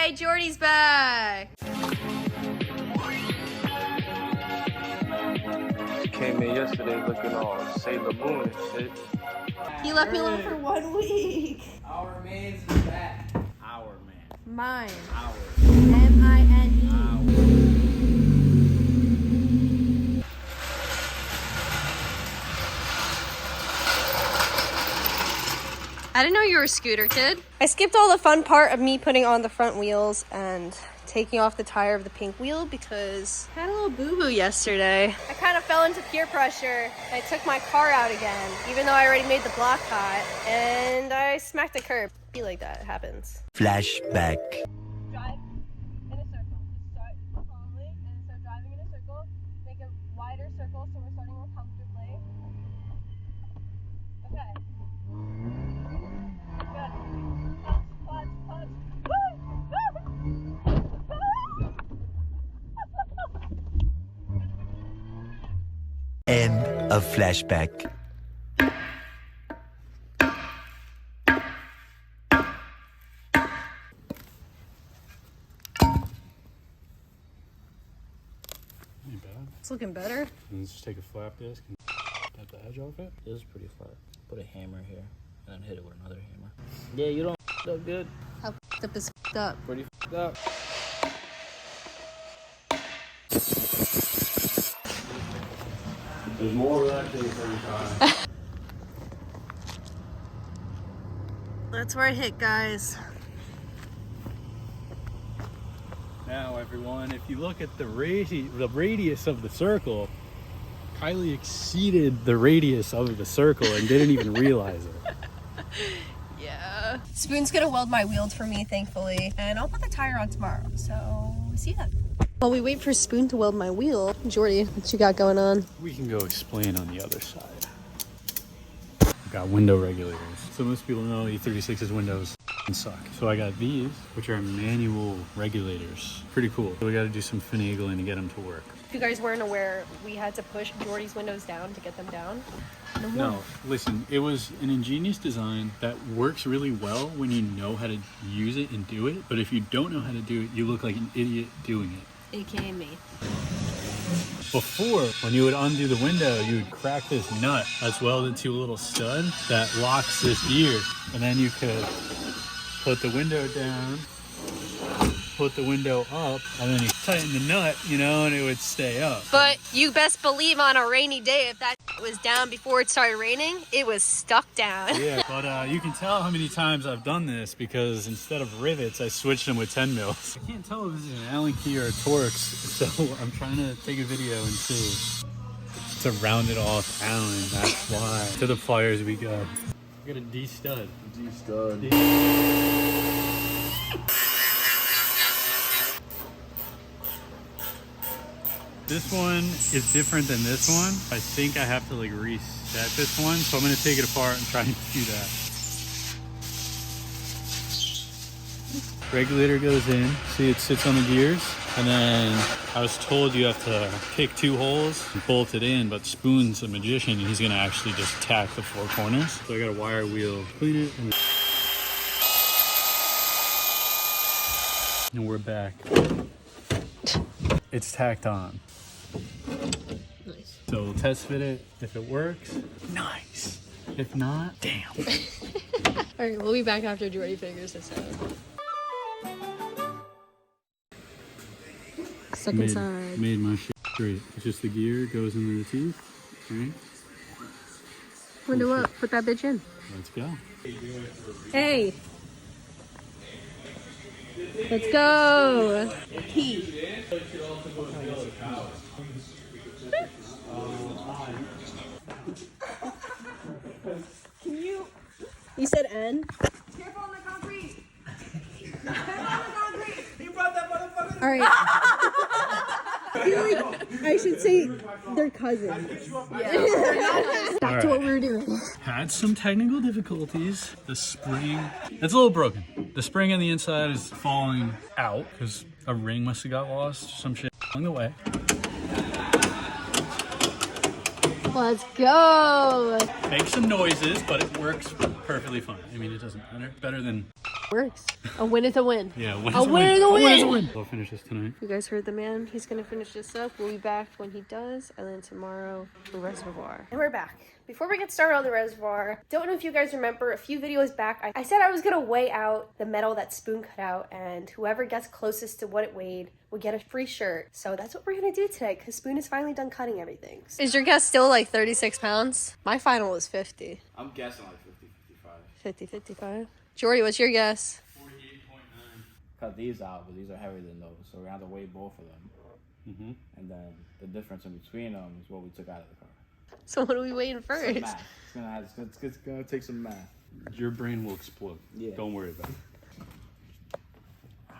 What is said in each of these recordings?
Yay, Jordy's back! She came in yesterday looking all Sailor Moon and shit. He left me alone for 1 week. Our man's back. Our man. Mine. Our. M-I-N-E. I didn't know you were a scooter kid. I skipped all the fun part of me putting on the front wheels and taking off the tire of the pink wheel because I had a little boo-boo yesterday. I kind of fell into peer pressure. I took my car out again, even though I already made the block hot, and I smacked the curb. Be like that, it happens. Flashback. Drive in a circle. Start calmly and start driving in a circle. Make a wider circle so we're starting more comfortably. Okay. Good. Punch, punch, punch. End of flashback. Ain't bad. It's looking better. And just take a flap disc and cut the edge off it. It is pretty flat. Put a hammer here and then hit it with another hammer. Yeah, you don't up good. How up is up? Pretty up. There's more relaxing every time. That's where it hit, guys. Now, everyone, if you look at the radius of the circle, Kylie exceeded the radius of the circle and didn't even realize it. Yeah. Spoon's gonna weld my wheels for me, thankfully, and I'll put the tire on tomorrow, so see ya. While we wait for Spoon to weld my wheel, Jordy, what you got going on? We can go explain on the other side. We've got window regulators. So most people know E36's windows suck. So I got these, which are manual regulators. Pretty cool. So we got to do some finagling to get them to work. If you guys weren't aware, we had to push Jordy's windows down to get them down. No, listen, it was an ingenious design that works really well when you know how to use it and do it. But if you don't know how to do it, you look like an idiot doing it. AKA me. Before, when you would undo the window, you would crack this nut that's welded to a little stud that locks this ear. And then you could put the window down, put the window up, and then you tighten the nut, you know, and it would stay up. But you best believe on a rainy day, if that was down before it started raining, it was stuck down. Yeah, but you can tell how many times I've done this because instead of rivets, I switched them with 10 mils. I can't tell if this is an Allen key or a Torx, so I'm trying to take a video and see. It's a rounded off Allen, that's why. To the pliers we go. We got a D stud. D stud. This one is different than this one. I think I have to like reset this one, so I'm gonna take it apart and try and do that. Regulator goes in, see it sits on the gears, and then I was told you have to pick 2 holes and bolt it in, but Spoon's a magician and he's gonna actually just tack the 4 corners. So I got a wire wheel, clean it, and we're back. It's tacked on. Nice. So we'll test fit it. If it works, nice. If not, damn. All right, we'll be back after Jordy figures this out. Second side. Made my shit straight. It's just the gear goes into the teeth. Right? Window up. Put that bitch in. Let's go. Hey. Let's go. Key. Can you? You said N? Careful on the concrete! Careful on the concrete! You brought that motherfucker! All right. I feel like I should say they're cousins. Yeah. Back to what we were doing. Had some technical difficulties. The spring, it's a little broken. The spring on the inside is falling out because a ring must have got lost, some shit along the way. Let's go. Makes some noises, but it works perfectly fine. I mean, it doesn't matter. Better than Works. A win is a win. Yeah, A win is a win. A win is a win. I'll finish this tonight. You guys heard the man. He's gonna finish this up. We'll be back when he does, and then tomorrow the reservoir. And we're back. Before we get started on the reservoir, don't know if you guys remember a few videos back, I said I was gonna weigh out the metal that Spoon cut out, and whoever gets closest to what it weighed would get a free shirt. So that's what we're gonna do today, because Spoon is finally done cutting everything. Is your guess still like 36 pounds? My final was 50. I'm guessing like 50, 55. 50, 55. Jordy, what's your guess? 48.9. Cut these out, but these are heavier than those, so we have to weigh both of them. And then the difference in between them is what we took out of the car. So what are we weighing first? Some math. It's gonna take some math. Your brain will explode. Yeah. Don't worry about it. I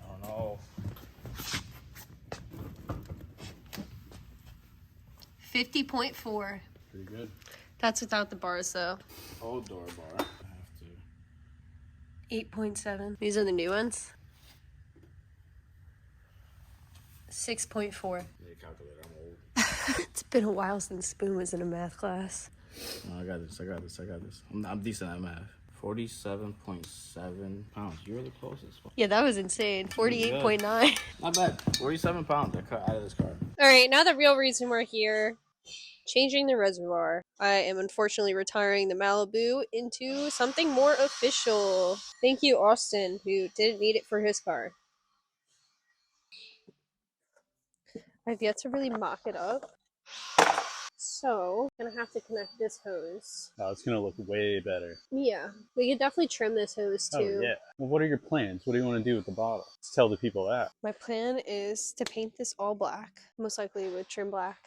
don't know. 50.4. Pretty good. That's without the bars though. Old door bar. I have to. 8.7. These are the new ones. 6.4. Yeah, calculator. I'm old. It's been a while since Spoon was in a math class. No, I got this. I'm decent at math. 47.7 pounds. You were the closest. Yeah, that was insane. 48.9. Not bad. 47 pounds I cut out of this car. All right, now the real reason we're here. Changing the reservoir. I am unfortunately retiring the Malibu into something more official. Thank you, Austin, who didn't need it for his car. I've yet to really mock it up. So, I'm gonna have to connect this hose. Oh, it's gonna look way better. Yeah, we could definitely trim this hose too. Oh yeah. Well, what are your plans? What do you want to do with the bottle? Let's tell the people that. My plan is to paint this all black, most likely with trim black.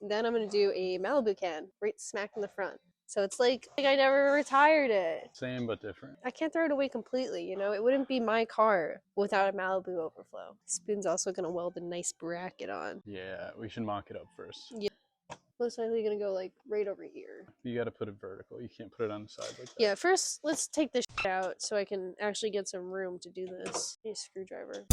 Then I'm gonna do a Malibu can right smack in the front. So it's like I never retired it. Same but different. I can't throw it away completely, you know? It wouldn't be my car without a Malibu overflow. Spoon's also gonna weld a nice bracket on. Yeah, we should mock it up first. Yeah. Most likely gonna go like right over here. You gotta put it vertical. You can't put it on the side like that. Yeah, first let's take this out so I can actually get some room to do this. Need a screwdriver.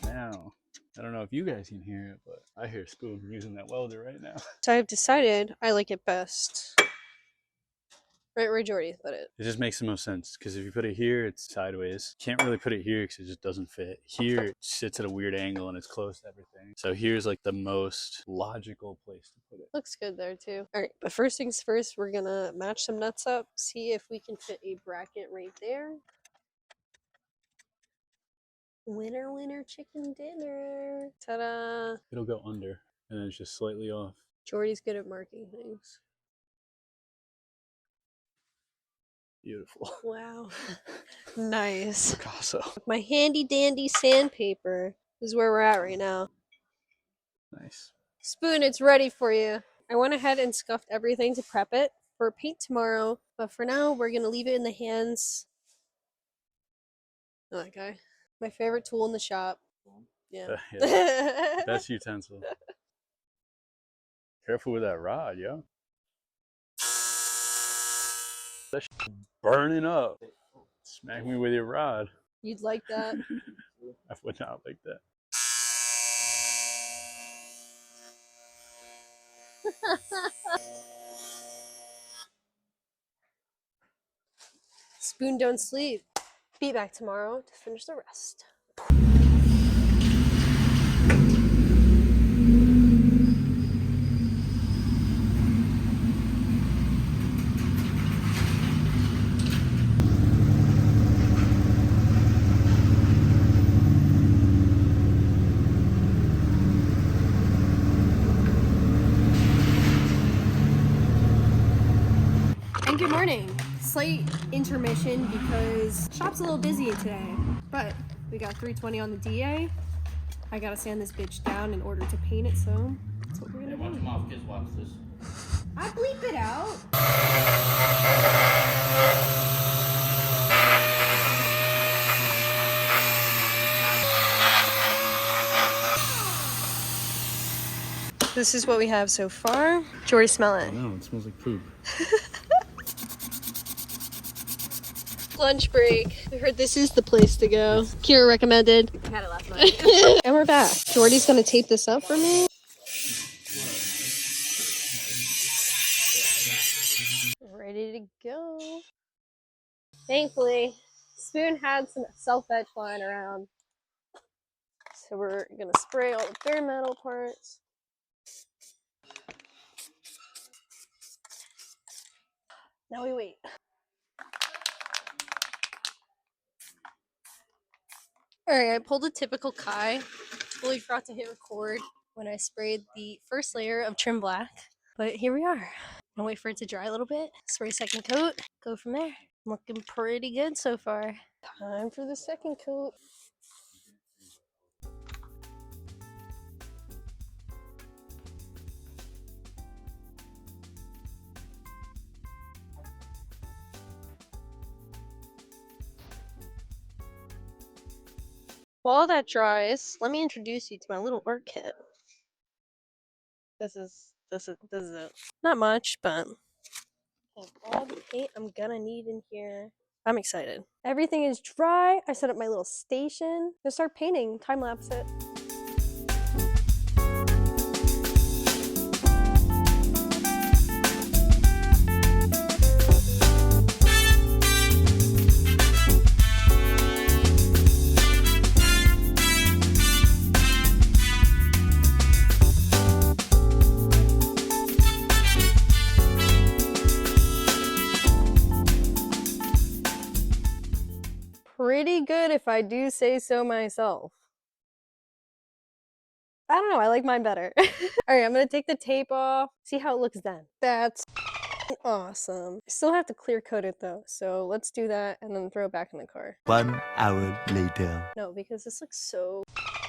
Now, I don't know if you guys can hear it, but I hear Spoon using that welder right now. So I've decided I like it best. Right where Jordy put it. It just makes the most sense because if you put it here, it's sideways. Can't really put it here because it just doesn't fit. Here, it sits at a weird angle and it's close to everything. So here's like the most logical place to put it. Looks good there too. All right, but first things first, we're gonna match some nuts up, see if we can fit a bracket right there. Winner, winner, chicken dinner. Ta-da! It'll go under and then it's just slightly off. Jordy's good at marking things. Beautiful. Wow. Nice. Picasso. My handy dandy sandpaper is where we're at right now. Nice. Spoon, it's ready for you. I went ahead and scuffed everything to prep it for paint tomorrow, but for now, we're gonna leave it in the hands of that guy. My favorite tool in the shop. Yeah. Yeah. Best utensil. Careful with that rod, yo. That shit burning up. Smack me with your rod. You'd like that. I would not like that. Spoon don't sleep. Be back tomorrow to finish the rest. And good morning. Slight intermission because shop's a little busy today, but we got 320 on the DA. I gotta sand this bitch down in order to paint it, so that's what we're gonna do. Watch them off, kids watch this. I bleep it out. This is what we have so far. Jordy, smell it. No, it smells like poop. Lunch break. I heard this is the place to go. Kira recommended. Had it last night. And we're back. Jordy's gonna tape this up for me. we go. Thankfully, Spoon had some self-etch lying around. So we're gonna spray all the bare metal parts. Now we wait. Alright, I pulled a typical Kai. Totally forgot to hit record when I sprayed the first layer of trim black. But here we are. I'll wait for it to dry a little bit. Spray second coat. Go from there. Looking pretty good so far. Time for the second coat. While that dries, let me introduce you to my little art kit. This is it. Not much, but I have all the paint I'm gonna need in here. I'm excited. Everything is dry. I set up my little station. Gonna start painting. Time lapse it. Pretty good if I do say so myself. I don't know, I like mine better. Alright, I'm gonna take the tape off, see how it looks then. That's awesome. I still have to clear coat it though, so let's do that and then throw it back in the car. 1 hour later. No, because this looks so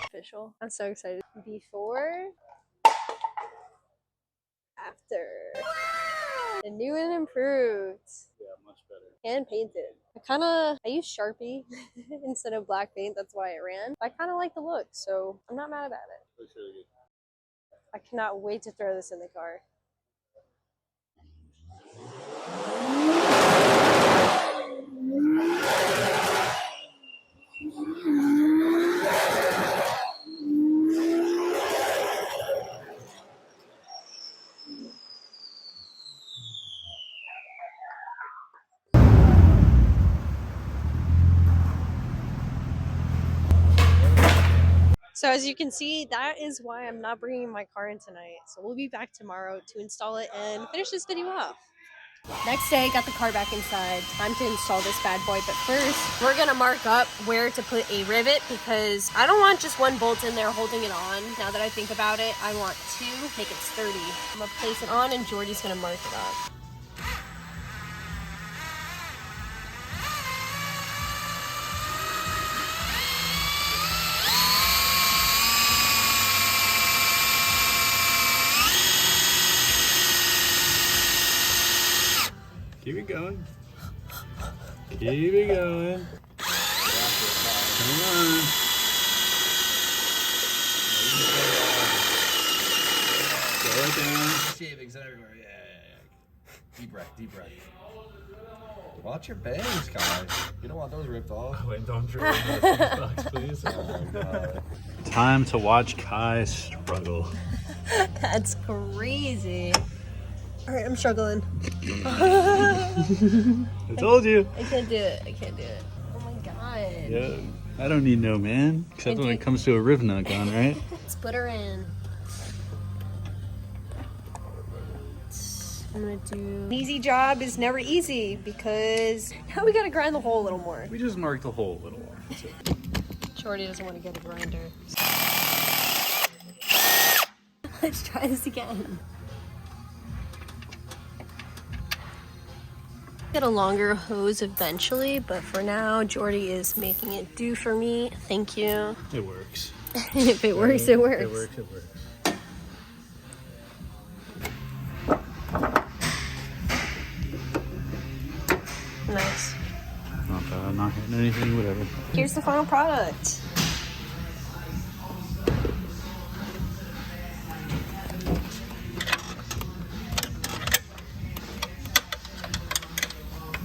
official. I'm so excited. Before, after. The new and improved. Yeah, much better. Hand painted. I use Sharpie instead of black paint, that's why it ran. I kind of like the look, so I'm not mad about it. Looks really good. I cannot wait to throw this in the car. So as you can see, that is why I'm not bringing my car in tonight. So we'll be back tomorrow to install it and finish this video off. Next day, got the car back inside. Time to install this bad boy. But first, we're gonna mark up where to put a rivet because I don't want just one bolt in there holding it on. Now that I think about it, I want two, make it sturdy. I'm gonna place it on and Jordy's gonna mark it up. Keep it going. Keep it going. Come on. Slow it down. Shavings everywhere. Yeah. Deep breath. Watch your bangs, guys. You don't want those ripped off. Oh, and don't drill in the box, please. Oh my god. Time to watch Kai struggle. That's crazy. All right, I'm struggling. I told you. I can't do it. Oh my god. Yeah, I don't need no man, except when it comes to a riv nut gun, right? Let's put her in. I'm gonna do... An easy job is never easy because now we gotta grind the hole a little more. We just marked the hole a little more. That's it. Jordy doesn't want to get a grinder. Let's try this again. Get a longer hose eventually, but for now, Jordy is making it do for me. Thank you. It works. If it works, it works. It works. Nice. Not bad, not hitting anything, whatever. Here's the final product.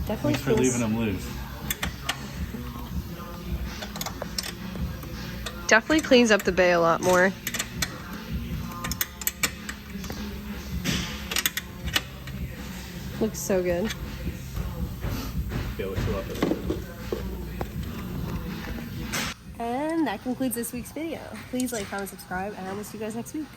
Definitely Thanks for leaving them loose. Definitely cleans up the bay a lot more. Looks so good. Feel what you love it. And that concludes this week's video. Please like, comment, subscribe, and I will see you guys next week.